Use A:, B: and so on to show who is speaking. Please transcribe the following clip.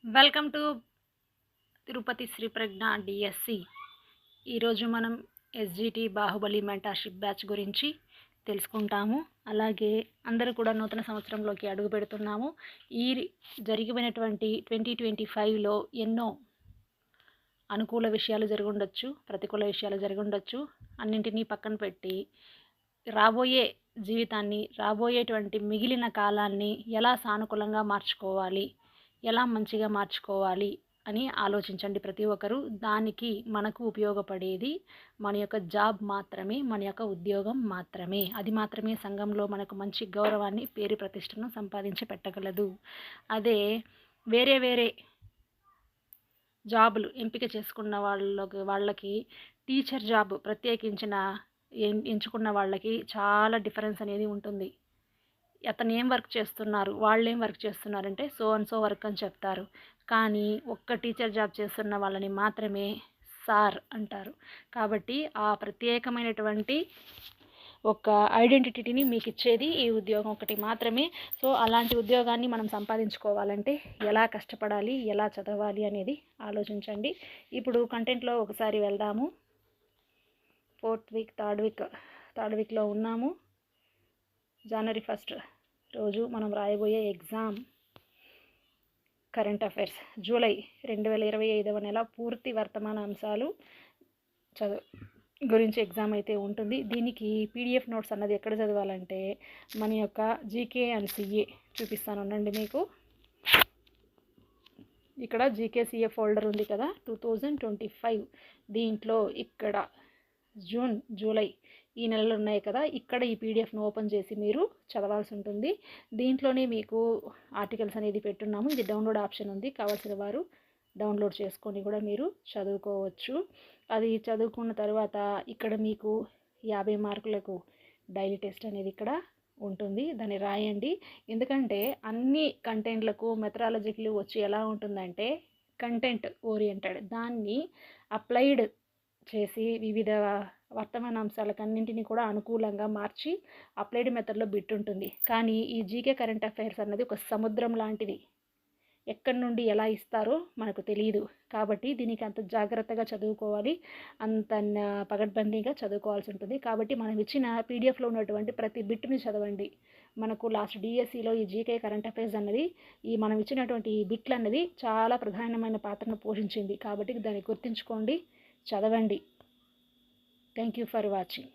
A: Welcome to Tirupati Sri Pragna DSC. ఈరోజు మనం SGT Baahubali mentorship batch గురించి తెలుసుకుంటాము. అలాగే అందరూ కూడా నూతన సంవత్సరంలోకి అడుగు పెడుతున్నాము. ఈ జరిగిపోయినటువంటి 2025లో ఎన్నో అనుకూల విషయాలు జరుగుండొచ్చు, ప్రతికూల విషయాలు జరుగుండొచ్చు. అన్నింటినీ పక్కన పెట్టి రాబోయే జీవితాన్ని, రాబోయేటువంటి మిగిలిన కాలాన్ని ఎలా సానుకూలంగా మార్చుకోవాలి, ఎలా మంచిగా మార్చుకోవాలి అని ఆలోచించండి ప్రతి ఒక్కరూ. దానికి మనకు ఉపయోగపడేది మన యొక్క జాబ్ మాత్రమే, మన యొక్క ఉద్యోగం మాత్రమే. అది మాత్రమే సంఘంలో మనకు మంచి గౌరవాన్ని, పేరు ప్రతిష్టను సంపాదించి పెట్టగలదు. అదే వేరే వేరే జాబులు ఎంపిక చేసుకున్న వాళ్ళకి టీచర్ జాబ్ ప్రత్యేకించిన ఎంచుకున్న వాళ్ళకి చాలా డిఫరెన్స్ అనేది ఉంటుంది. అతను ఏం వర్క్ చేస్తున్నారు, వాళ్ళు ఏం వర్క్ చేస్తున్నారంటే సో అండ్ సో వర్క్ అని చెప్తారు. కానీ ఒక్క టీచర్ జాబ్ చేస్తున్న వాళ్ళని మాత్రమే సార్ అంటారు. కాబట్టి ఆ ప్రత్యేకమైనటువంటి ఒక ఐడెంటిటీని మీకు ఇచ్చేది ఈ ఉద్యోగం ఒకటి మాత్రమే. సో అలాంటి ఉద్యోగాన్ని మనం సంపాదించుకోవాలంటే ఎలా కష్టపడాలి, ఎలా చదవాలి అనేది ఆలోచించండి. ఇప్పుడు కంటెంట్లో ఒకసారి వెళ్దాము. థర్డ్ వీక్లో ఉన్నాము. జనవరి 1 రోజు మనం రాయబోయే ఎగ్జామ్ కరెంట్ అఫైర్స్ జూలై 2025వ నెల పూర్తి వర్తమాన అంశాలు గురించి ఎగ్జామ్ అయితే ఉంటుంది. దీనికి పీడిఎఫ్ నోట్స్ అన్నది ఎక్కడ చదవాలంటే మన యొక్క జీకే అండ్ సిఏ చూపిస్తాను ఉండండి మీకు. ఇక్కడ జీకే సిఏ ఫోల్డర్ ఉంది కదా, 2025. దీంట్లో ఇక్కడ జూన్, జూలై ఈ నెలలు ఉన్నాయి కదా, ఇక్కడ ఈ పీడిఎఫ్ను ఓపెన్ చేసి మీరు చదవాల్సి ఉంటుంది. దీంట్లోనే మీకు ఆర్టికల్స్ అనేది పెట్టున్నాము. ఇది డౌన్లోడ్ ఆప్షన్ ఉంది, కావాల్సిన వారు డౌన్లోడ్ చేసుకొని కూడా మీరు చదువుకోవచ్చు. అది చదువుకున్న తర్వాత ఇక్కడ మీకు 50 మార్కులకు డైలీ టెస్ట్ అనేది ఇక్కడ ఉంటుంది. దాన్ని రాయండి. ఎందుకంటే అన్ని కంటెంట్లకు మెథడాలజీలు వచ్చి ఎలా ఉంటుందంటే కంటెంట్ ఓరియంటెడ్, దాన్ని అప్లైడ్ చేసి వివిధ వర్తమాన అంశాలకన్నింటినీ కూడా అనుకూలంగా మార్చి అప్లైడ్ మెథడ్లో బిట్ ఉంటుంది. కానీ ఈ జీకే కరెంట్ అఫైర్స్ అన్నది ఒక సముద్రం లాంటిది. ఎక్కడి నుండి ఎలా ఇస్తారో మనకు తెలియదు. కాబట్టి దీనికి అంత జాగ్రత్తగా చదువుకోవాలి, అంత పగడ్బందీగా చదువుకోవాల్సి ఉంటుంది. కాబట్టి మనం ఇచ్చిన పీడిఎఫ్లో ఉన్నటువంటి ప్రతి బిట్ని చదవండి. మనకు లాస్ట్ డిఎస్సిలో ఈ జీకే కరెంట్ అఫైర్స్ అన్నది మనం ఇచ్చినటువంటి ఈ బిట్లు అన్నది చాలా ప్రధానమైన పాత్రను పోషించింది. కాబట్టి దాన్ని గుర్తుంచుకోండి, చదవండి. Thank you for watching.